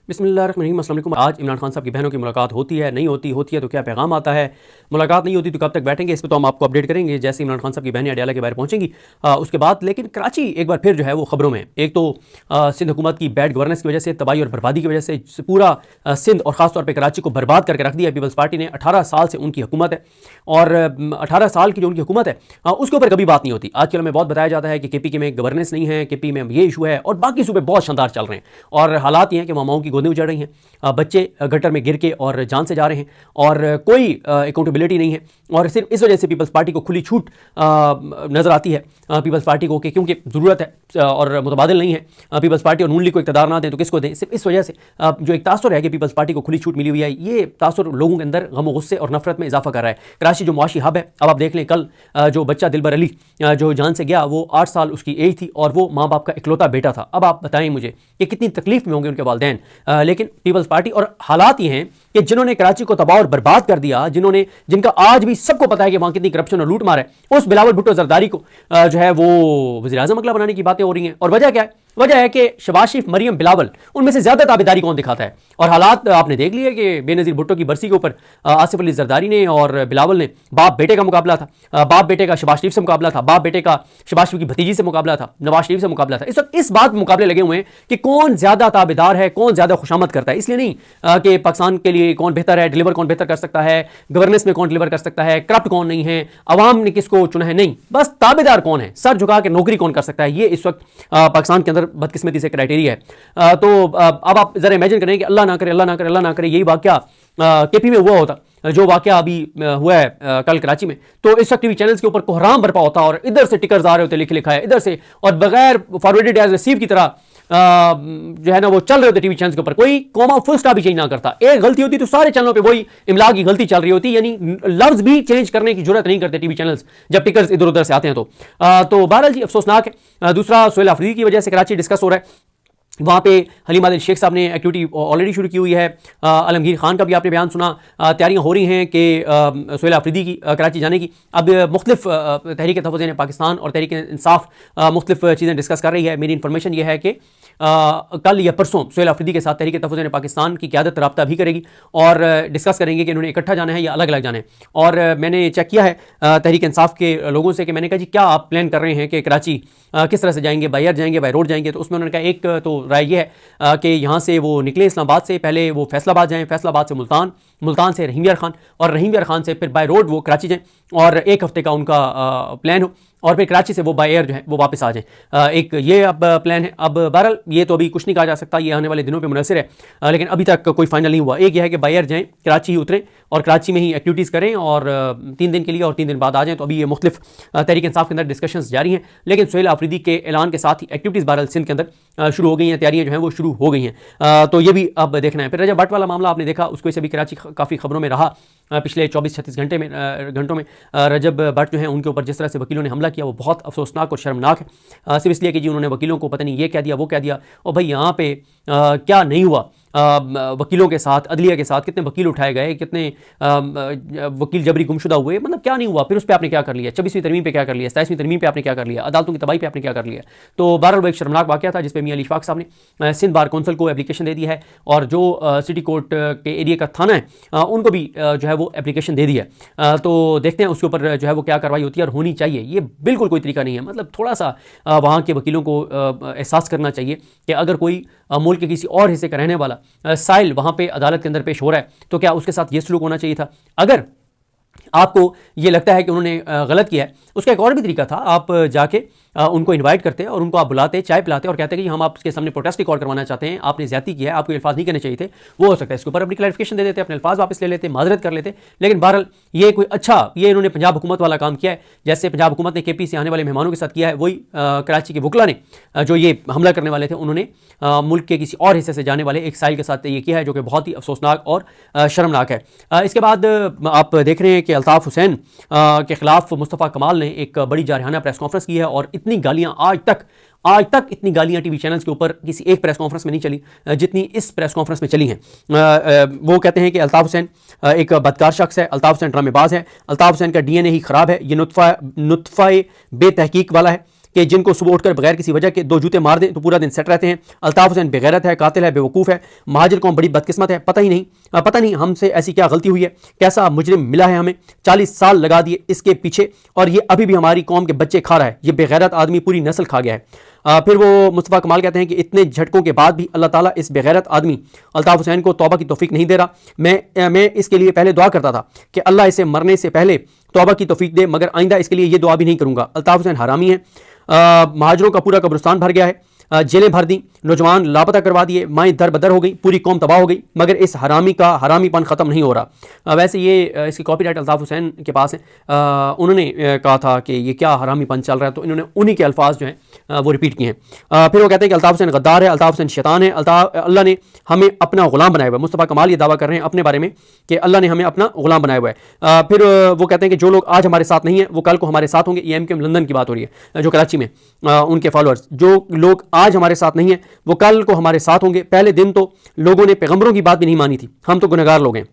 बिस्मिल्लाहिर्रहमानिर्रहीम। अस्सलाम वालेकुम। आज इमरान खान साहब की बहनों की मुलाकात होती है, नहीं होती, होती है तो क्या पैगाम आता है, मुलाकात नहीं होती तो कब तक बैठेंगे, इस पर तो हम आपको अपडेट करेंगे जैसे इमरान खान साहब की बहनें अडयाला के बाहर पहुंचेंगी उसके बाद। लेकिन कराची एक बार फिर जो है वो खबरों में, एक तो सिंध हुकूमत की बैड गवर्नेंस की वजह से, तबाही और बर्बादी की वजह से पूरा सिंध और ख़ासतौर पर कराची को बर्बाद करके रख दिया पीपल्स पार्टी ने। 18 साल से उनकी हुकूमत है और 18 साल की जो उनकी हुकूमत है उसके ऊपर कभी बात नहीं होती। आजकल में बहुत बताया जाता है कि KP में गवर्नेंस नहीं है, KP में ये इशू है और बाकी सूबे बहुत शानदार चल रहे हैं और हालात ये हैं कि मामाओं की गोदें उजड़ रही हैं, बच्चे गटर में गिर के और जान से जा रहे हैं और कोई अकाउंटेबिलिटी नहीं है। और सिर्फ इस वजह से पीपल्स पार्टी को खुली छूट नज़र आती है पीपल्स पार्टी को कि क्योंकि ज़रूरत है और मुतबादिल नहीं है पीपल्स पार्टी और नून लीग को इक़्तिदार ना दें तो किसको दें। सिर्फ इस वजह से जो एक तासुर है कि पीपल्स पार्टी को खुली छूट मिली हुई है, ये तासुर लोगों के अंदर गम गुस्से और नफरत में इजाफा कर रहा है। कराची जो मुआशी हब है, अब आप देख लें कल जो बच्चा दिलबर अली जो जान से गया, वो 8 साल उसकी एज थी और वो माँ बाप का इकलौता बेटा था। अब आप बताएं मुझे कि कितनी तकलीफ में होंगे उनके वालिदैन। लेकिन पीपल्स पार्टी और हालात ये हैं कि जिन्होंने कराची को तबाह और बर्बाद कर दिया, जिनका आज भी सबको पता है कि वहां कितनी करप्शन और लूट मार है, उस बिलावल भुट्टो जरदारी को जो है वो वज़ीर-ए-आज़म अगला बनाने की बातें हो रही हैं। और वजह क्या है? वजह है कि शहबाज शरीफ, मरियम, बिलावल, उनमें से ज्यादा ताबेदारी कौन दिखाता है। और हालात आपने देख लिए कि बेनज़ीर भुट्टो की बरसी के ऊपर आसिफ अली जरदारी ने और बिलावल ने बाप बेटे का मुकाबला था, बाप बेटे का शहबाज शरीफ से मुकाबला था, बाप बेटे का शहबाज शरीफ की भतीजी से मुकाबला था, नवाज शरीफ से मुकाबला था। इस वक्त इस बात मुकाबले लगे हुए हैं कि कौन ज्यादा ताबेदार है, कौन ज्यादा खुशामद करता है। इसलिए नहीं कि पाकिस्तान के लिए कौन बेहतर है, डिलीवर कौन बेहतर कर सकता है, गवर्नेंस में कौन डिलीवर कर सकता है, करप्ट कौन नहीं है, अवाम ने किसको चुना है, नहीं, बस ताबेदार कौन है, सर झुका के नौकरी कौन कर सकता है। ये इस वक्त पाकिस्तान के अंदर बदकिस्मती से क्राइटेरिया है। तो अब आप जरा इमेजिन करें कि अल्लाह ना करे, अल्लाह ना करे, अल्लाह ना करे, यही वाकया KP में हुआ होता, जो वाकया अभी हुआ है कल कराची में, तो इस वक्त टीवी चैनल्स के ऊपर कोहराम बरपा होता और इधर से टिकर्स आ रहे होते लिखे लिखा है इधर से, और बगैर फॉरवर्डेड एज रिसीव की तरह जो है ना वो चल रहे होते टीवी चैनल्स के ऊपर। कोई कॉमा फुल स्टॉप भी चेंज ना करता, एक गलती होती तो सारे चैनलों पे वही इमला की गलती चल रही होती, यानी लफ्ज भी चेंज करने की जरूरत नहीं करते टीवी चैनल्स जब टिकर्स इधर उधर से आते हैं। तो बहरहाल जी अफसोसनाक है। दूसरा, सोहेल अफरीदी की वजह से कराची डिस्कस हो रहा है, वहाँ पे हलीम आदिल शेख साहब ने एक्टिविटी ऑलरेडी शुरू की हुई है। आलमगीर खान का भी आपने बयान सुना, तैयारियां हो रही हैं कि सोहेल अफरीदी की कराची जाने की। अब मुख्तलिफ तहरीक तहफ़्फ़ुज़ पाकिस्तान और तहरीक इंसाफ मुख्तलिफ चीज़ें डिस्कस कर रही है। मेरी इन्फॉर्मेशन ये है कि कल या परसों सोहेल अफरीदी के साथ तहरीक तहफ़्फ़ुज़ पाकिस्तान की क़यादत रब्ता भी करेगी और डिस्कस करेंगे कि इन्होंने इकट्ठा जाना है या अलग अलग जाना है। और मैंने चेक किया है तहरीक इंसाफ के लोगों से कि मैंने कहा जी क्या आप प्लान कर रहे हैं कि कराची किस तरह से जाएंगे, बाय एयर जाएंगे, बाय रोड जाएंगे। तो उसमें उन्होंने कहा एक तो राय ये है कि यहाँ से वो निकले इस्लामाबाद से, पहले वो फैसलाबाद जाएं, फैसलाबाद से मुल्तान, मुल्तान से रहीम यार खान और रहीम यार खान से फिर बाय रोड वो कराची जाएं और एक हफ्ते का उनका प्लान हो और फिर कराची से वो बाय एयर जो है वो वापस आ जाएं। एक ये अब प्लान है। अब बहरहाल ये तो अभी कुछ नहीं कहा जा सकता, ये आने वाले दिनों पे मुनहसर है, लेकिन अभी तक कोई फाइनल नहीं हुआ। एक ये है कि बाय एयर जाएँ, कराची ही उतरें और कराची में ही एक्टिविटीज़ करें और 3 दिन के लिए और 3 दिन बाद आ जाएँ। तो अभी ये मुख्तलिफ तहरीक इंसाफ के अंदर डिस्कशंस जारी हैं, लेकिन सोहेल अफरीदी के ऐलान के साथ ही एक्टिविटीज़ बहरहाल सिंध के अंदर शुरू हो गई हैं, तैयारियाँ जो हैं वो शुरू हो गई हैं। तो ये भी अब देखना है। फिर रजब भट्ट वाला मामला आपने देखा, उसकी वजह से भी कराची काफ़ी खबरों में रहा पिछले 24-36 घंटों में। रजब भट्ट जो है उनके ऊपर जिस तरह से वकीलों ने हमला किया वो बहुत अफसोसनाक और शर्मनाक है। सिर्फ इसलिए कि जी उन्होंने वकीलों को पता नहीं ये कह दिया वो कह दिया, और भाई यहाँ पे क्या नहीं हुआ वकीलों के साथ, अदलिया के साथ कितने वकील उठाए गए, कितने वकील जबरी गुमशुदा हुए, मतलब क्या नहीं हुआ। फिर उस पर आपने क्या कर लिया, 24वीं तरमीम पे क्या कर लिया, 27वीं तरमीम पे आपने क्या कर लिया, अदालतों की तबाही पे आपने क्या कर लिया। तो बहरहाल वो एक शर्मनाक वाक़या था जिसपे मियां अली इशफाक साहब ने सिंध बार कौंसिल को एप्लीकेशन दे दी है और जो सिटी कोर्ट के एरिया का थाना है उनको भी जो है वो एप्लीकेशन दे दी है। तो देखते हैं उसके ऊपर जो है वो क्या कार्रवाई होती है और होनी चाहिए। ये बिल्कुल कोई तरीका नहीं है, मतलब थोड़ा सा वहाँ के वकीलों को एहसास करना चाहिए कि अगर कोई मुल्क के किसी और हिस्से का रहने वाला साइल वहाँ पे अदालत के अंदर पेश हो रहा है तो क्या उसके साथ ये सलूक होना चाहिए था। अगर आपको ये लगता है कि उन्होंने गलत किया है, उसका एक और भी तरीका था, आप जाके उनको इनवाइट करते और उनको आप बुलाते, चाय पिलाते और कहते कि हम आपके सामने प्रोटेस्ट रिकॉर्ड करवाना चाहते हैं, आपने ज्यादती किया है, आपको अल्फाज नहीं करने चाहिए थे। वो हो सकता है इसके ऊपर अपनी क्लैरिफिकेशन दे देते, अपने अल्फाज वापस ले लेते, माजरत कर लेते। लेकिन बहरहाल ये कोई अच्छा, ये इन्होंने पंजाब हुकूमत वाला काम किया है, जैसे पंजाब हुकूमत ने KP से आने वाले मेहमानों के साथ किया है, वही कराची के वकला ने जो ये हमला करने वाले थे उन्होंने मुल्क के किसी और हिस्से से जाने वाले एक साइल के साथ ये किया है, जो कि बहुत ही अफसोसनाक और शर्मनाक है। इसके बाद आप देख रहे हैं कि अल्ताफ़ हुसैन के खिलाफ मुस्तफ़ा कमाल ने एक बड़ी जारहाना प्रेस कॉन्फ्रेंस की है और इतनी गालियाँ आज तक इतनी गालियां टीवी चैनल्स के ऊपर किसी एक प्रेस कॉन्फ्रेंस में नहीं चली जितनी इस प्रेस कॉन्फ्रेंस में चली हैं। वो कहते हैं कि अल्ताफ़ हुसैन एक बदकार शख्स है, अल्ताफ़ हुसैन ड्रामेबाज है, अल्ताफ़ हुसैन का DNA ही ख़राब है, ये नुत्फ़ा बेतहकीक वाला है, कि जिनको सुबह उठकर बगैर किसी वजह के 2 जूते मार दें तो पूरा दिन सेट रहते हैं। अल्ताफ हुसैन बेगैरत है, कातिल है, बेवकूफ़ है। महाजिर कौम बड़ी बदकिस्मत है, पता नहीं हमसे ऐसी क्या गलती हुई है, कैसा मुजरिम मिला है हमें, 40 साल लगा दिए इसके पीछे और ये अभी भी हमारी कौम के बच्चे खा रहा है। ये बेगैरत आदमी पूरी नस्ल खा गया है। फिर वो मुस्तफ़ा कमाल कहते हैं कि इतने झटकों के बाद भी अल्लाह ताला इस बेगैरत आदमी अल्ताफ हुसैन को तौबा की तौफीक नहीं दे रहा। मैं इसके लिए पहले दुआ करता था कि अल्लाह इसे मरने से पहले तौबा की तौफीक दे, मगर आइंदा इसके लिए ये दुआ भी नहीं करूँगा। अल्ताफ हुसैन हरामी है। महाजरों का पूरा कब्रिस्तान भर गया है, जेलें भर दी, नौजवान लापता करवा दिए, माएँ दर बदर हो गई, पूरी कौम तबाह हो गई, मगर इस हरामी का हरामीपन ख़त्म नहीं हो रहा। वैसे ये इसकी कॉपीराइट अल्ताफ हुसैन के पास है। उन्होंने कहा था कि ये क्या हरामीपन चल रहा है, तो इन्होंने उन्हीं के अल्फाज जो हैं वो रिपीट किए हैं। फिर वो कहते हैं कि अल्ताफ हुसैन गद्दार है, अल्ताफ हुसैन शैतान है, अल्लाह ने हमें अपना गुलाम बनाया हुआ है। मुस्तफ़ा कमाल ये दावा कर रहे हैं अपने बारे में कि अल्लाह ने हमें अपना गुलाम बनाया हुआ है। फिर वो कहते हैं कि जो लोग आज हमारे साथ नहीं हैं वो कल को हमारे साथ होंगे। ये MKM लंदन की बात हो रही है, जो कराची में उनके फॉलोअर्स, जो लोग आज हमारे साथ नहीं हैं वो कल को हमारे साथ होंगे। पहले दिन तो लोगों ने पैगंबरों की बात भी नहीं मानी थी, हम तो गुनहगार लोग हैं।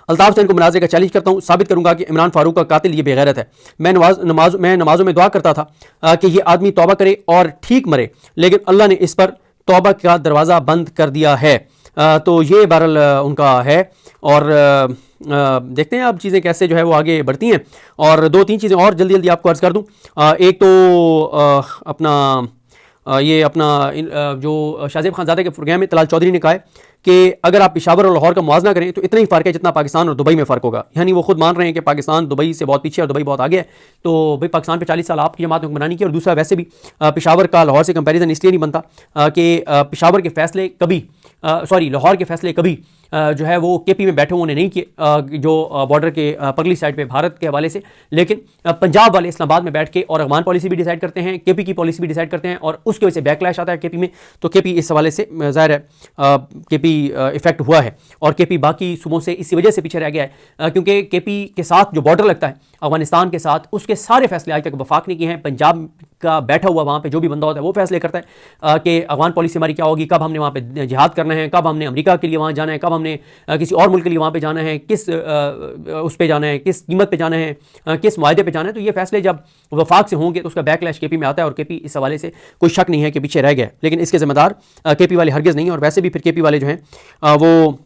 अल्ताफ हुसैन को मुनाज़े का चैलेंज करता हूँ, साबित करूंगा कि इमरान फारूक का कातिल ये बेगैरत है। मैं नमाजों में दुआ करता था कि ये आदमी तौबा करे और ठीक मरे, लेकिन अल्लाह ने इस पर तौबा का दरवाज़ा बंद कर दिया है। तो ये बहरहाल उनका है और देखते हैं अब चीज़ें कैसे जो है वो आगे बढ़ती हैं। और 2-3 चीज़ें और जल्दी आपको अर्ज़ कर दूँ। एक तो ये अपना जो शाहजेब खानज़ादे के प्रोग्राम में तलाल चौधरी ने कहा है कि अगर आप पेशावर और लाहौर का मुआवजा करें तो इतना ही फ़र्क है जितना पाकिस्तान और दुबई में फ़र्क होगा। यानी वो खुद मान रहे हैं कि पाकिस्तान दुबई से बहुत पीछे और दुबई बहुत आगे है। तो भाई पाकिस्तान पे 40 साल आपकी जमात में हुक्मरानी की, और दूसरा वैसे भी पेशावर का लाहौर से कंपैरिजन इसलिए नहीं बनता कि पेशावर के फैसले कभी लाहौर के फैसले कभी जो है वो KP में बैठे उन्होंने नहीं किए, जो बॉर्डर के परली साइड पे भारत के हवाले से, लेकिन पंजाब वाले इस्लामाबाद में बैठ के और अफगान पॉलिसी भी डिसाइड करते हैं, KP की पॉलिसी भी डिसाइड करते हैं, और उसकी वजह से बैकलैश आता है KP में। तो KP इस हवाले से ज़ाहिर है KP इफेक्ट हुआ है, और KP बाकी सूबों से इसी वजह से पीछे रह गया है क्योंकि KP के साथ जो बॉर्डर लगता है अफगानिस्तान के साथ, उसके सारे फैसले आज तक वफाक नहीं किए हैं। पंजाब का बैठा हुआ वहाँ पे जो भी बंदा होता है वो फैसले करता है कि अफगान पॉलिसी हमारी क्या होगी, कब हमने वहाँ पे जिहाद करना है, कब हमने अमेरिका के लिए वहाँ जाना है, कब हमने किसी और मुल्क के लिए वहाँ पे जाना है, किस उस पे जाना है, किस कीमत पे जाना है, किस मुआहदे पे जाना है। तो ये फैसले जब वफाक से होंगे तो उसका बैकलैश KP में आता है, और KP इस हवाले से कोई शक नहीं है कि पीछे रह गया, लेकिन इसके ज़िम्मेदार KP वाले हरगिज़ नहीं। और वैसे भी फिर KP वाले जो हैं वो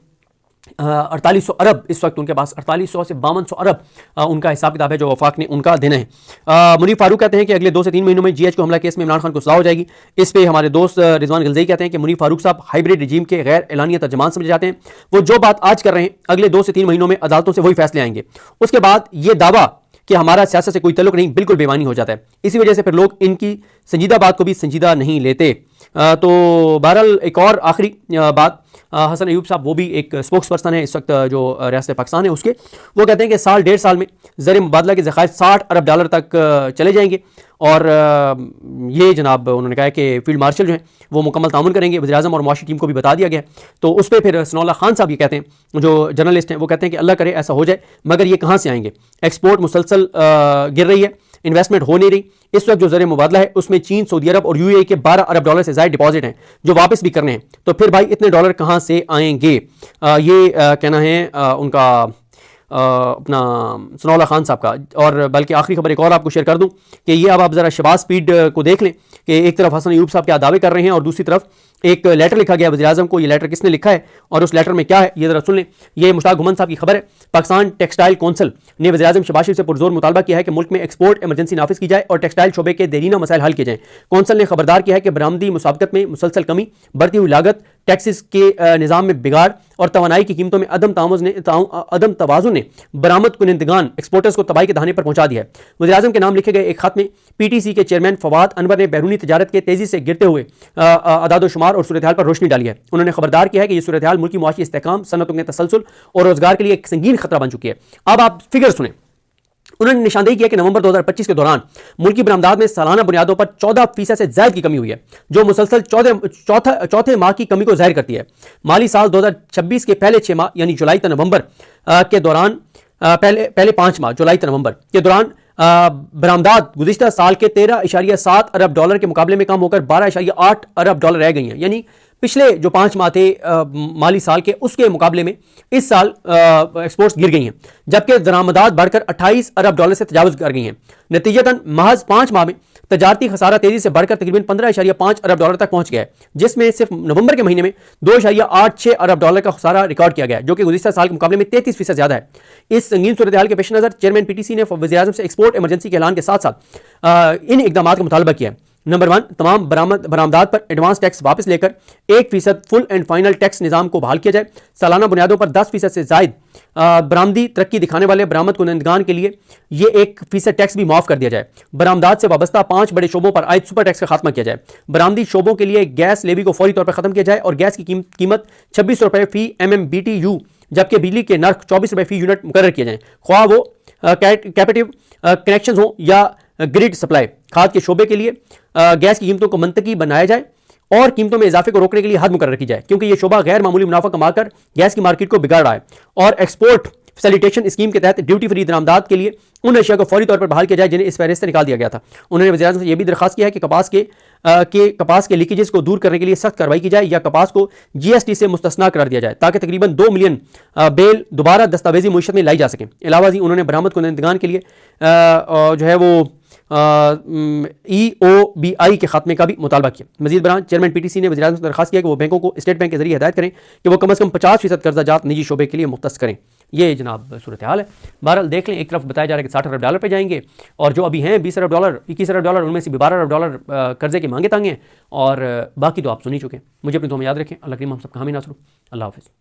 4800 अरब इस वक्त उनके पास 4800 से 5200 अरब उनका हिसाब किताब है जो वफाक ने उनका देना है। मुनीफ फारूक कहते हैं कि अगले 2 से 3 महीनों में GH को हमला केस में इमरान खान को सजा हो जाएगी। इस पे हमारे दोस्त रिजवान गलजई कहते हैं कि मुनीफ फारूक साहब हाइब्रिड रिजीम के गैर एलानिया तर्जमान समझे जाते हैं। वो जो बात आज कर रहे हैं अगले 2 से 3 महीनों में अदालतों से वही फैसले आएंगे। उसके बाद ये दावा कि हमारा सियासत से कोई तल्लुक नहीं बिल्कुल बेमानी हो जाता है। इसी वजह से फिर लोग इनकी संजीदा बात को भी संजीदा नहीं लेते। तो बहरहाल एक और आखिरी बात, हसन अयूब साहब वो भी एक स्पोक्स पर्सन है इस वक्त जो रियासत पाकिस्तान है उसके, वो कहते हैं कि साल 1.5 साल में ज़र मुबादला के ज़खायर $60 अरब तक चले जाएंगे। और ये जनाब उन्होंने कहा है कि फील्ड मार्शल जो हैं वो मुकम्मल तामुन करेंगे, वज़ीर-ए-आज़म और मुआशी टीम को भी बता दिया गया है। तो उस पर फिर सनाउल्लाह खान साहब ये कहते हैं, जो जर्नलिस्ट हैं, वो कहते हैं कि अल्लाह करे ऐसा हो जाए, मगर ये कहाँ से आएंगे, एक्सपोर्ट मुसलसल गिर रही है, इन्वेस्टमेंट हो नहीं रही। इस वक्त जो ज़र मुबादला है उसमें चीन, सऊदी अरब और UAE के $12 अरब से ज़ायद डिपॉजिट हैं जो वापस भी करने हैं। तो फिर भाई इतने डॉलर कहाँ से आएंगे, ये कहना है उनका अपना सनाउल्लाह खान साहब का। और बल्कि आखिरी खबर एक और आपको शेयर कर दूं कि ये अब आप ज़रा शहबाज स्पीड को देख लें कि एक तरफ हसन अयूब साहब क्या दावे कर रहे हैं और दूसरी तरफ एक लेटर लिखा गया वज़ीर-ए-आज़म को। ये लेटर किसने लिखा है और उस लेटर में क्या है ये ज़रा सुन लें। ये मुश्ताक घुमन साहब की खबर है। पाकिस्तान टेक्सटाइल कौंसिल ने वज़ीर-ए-आज़म शहबाज शरीफ से पुरजोर मुतालबा किया है कि मुल्क में एक्सपोर्ट इमरजेंसी नाफिज की जाए और टेक्सटाइल शोबे के देरीना मसाइल हल किए जाएँ। कौंसिल ने खबरदार किया है कि बरामदी मुसाबकत में मुसलसल कमी, बढ़ती हुई लागत, टैक्सेस के निज़ाम में बिगाड़ और तवानाई की कीमतों में अदम तवाज़ुन ने बरामद कुनिंदगान एक्सपोर्टर्स को तबाही के दहाने पर पहुंचा दिया है। वज़ीर-ए-आज़म के नाम लिखे गए एक खत में PTC के चेयरमैन फवाद अनवर ने बैरूनी तजारत के तेजी से गिरते हुए अदाद-ओ-शुमार और सूरत हाल पर रोशनी डाली है। उन्होंने खबरदार किया है कि यह सूरत हाल मुल्की मुआशी इस्तेहकाम, सनतों के तसलसल और रोजगार के लिए एक संगीन खतरा बन चुकी है। अब आप फिगर सुने। उन्होंने निशानदेही किया कि नवंबर 2025 के दौरान मुल्की बरामदात में सालाना बुनियादों पर 14% से ज्यादा की कमी हुई है, जो मुसलसल चौथे माह की कमी को जाहिर करती है। माली साल 2026 के पहले 6 माह यानी जुलाई से नवंबर के दौरान पहले 5 माह जुलाई से नवंबर के दौरान बरामदात गुज़िश्ता साल के $13.7 अरब के मुकाबले में कम होकर $12.8 अरब रह गई हैं। यानी पिछले जो 5 माह थे माली साल के उसके मुकाबले में इस साल एक्सपोर्ट्स गिर गई हैं, जबकि दरामदात बढ़कर $28 अरब से तजावुज़ कर गई हैं। नतीजतन महज 5 माह में तजारती खसारा तेजी से बढ़कर तकरीबन 15.5 अरब डॉलर तक पहुंच गया है, जिसमें सिर्फ नवंबर के महीने में 2.86 अरब डॉलर का खसारा रिकॉर्ड किया गया है, जो कि गुज़िश्ता साल के मुकाबले में 33% ज्यादा है। इस संगीन सूरत हाल के पेश नजर चेयरमैन पीटीसी ने वज़ीर-ए-आज़म से एक्सपोर्ट इमरजेंसी के ऐलान के साथ साथ इन इकदाम का मुतालबा किया है। नंबर 1, तमाम बरामदात पर एडवांस टैक्स वापस लेकर 1% फुल एंड फाइनल टैक्स निज़ाम को बहाल किया जाए। सालाना बुनियादों पर 10% से जायद बरामदी तरक्की दिखाने वाले बरामद कुनंदगान के लिए ये 1% टैक्स भी माफ कर दिया जाए। बरामदात से वाबस्ता 5 बड़े शोबों पर आयद सुपर टैक्स का खात्मा किया जाए। बरामदी शोबों के लिए गैस लेवी को फौरी तौर पर खत्म किया जाए और गैस की कीमत 26 रुपए फी MMBTU, जबकि बिजली के नर्क 24 रुपए फी यूनिट मुकर्रर किए जाए, ख्वाह वो कैपेटिव कनेक्शन हो या ग्रिड सप्लाई। खाद के शोबे के लिए गैस की कीमतों को मंतकी बनाया जाए और कीमतों में इजाफे को रोकने के लिए हद मुकर्रर की जाए, क्योंकि यह शोबा गैर मामूली मुनाफा कमाकर गैस की मार्केट को बिगाड़ रहा है। और एक्सपोर्ट फैसिलिटेशन स्कीम के तहत ड्यूटी फ्री दरामदात के लिए उन अशिया को फौरी तौर पर बहाल किया जाए जिन्हें इस फहरिस्त से निकाल दिया गया था। उन्होंने वज़ीर-ए-आज़म से यह भी दरखास्त किया है कि कपास के लीकेजेस को दूर करने के लिए सख्त कार्रवाई की जाए या कपास को GST से मुस्तस्ना करार दिया जाए, ताकि तकरीबन 2 मिलियन बेल दोबारा दस्तावेजी मुईशत में लाई जा सकें। अलावा उन्होंने बरामद कुनंदगान के लिए जो है वो EOBI के खात्मे का भी मुतालबा किया। मजीद बरान चेयरमैन पीटीसी ने वज़ीर-ए-आज़म से दरखास्त किया कि वो बैंकों को स्टेट बैंक के जरिए हिदायत करें कि वो कम से कम 50% कर्जा जात निजी शोबे के लिए मुख्तस करें। ये जनाब सूरत हाल है। बहरहाल देख लें, एक तरफ बताया जा रहा है कि 60 अरब डॉलर पे जाएंगे और जो अभी हैं 20 अरब डॉलर 21 अरब डॉलर, उनमें से 12 अरब डॉलर कर्जे के मांगे तांगे हैं और बाकी तो आप सुन ही चुके हैं। मुझे अपनी दुआ में याद रखें। अल्लाह करीम हम सबका हामी नासरू। अल्लाह हाफ़िज़।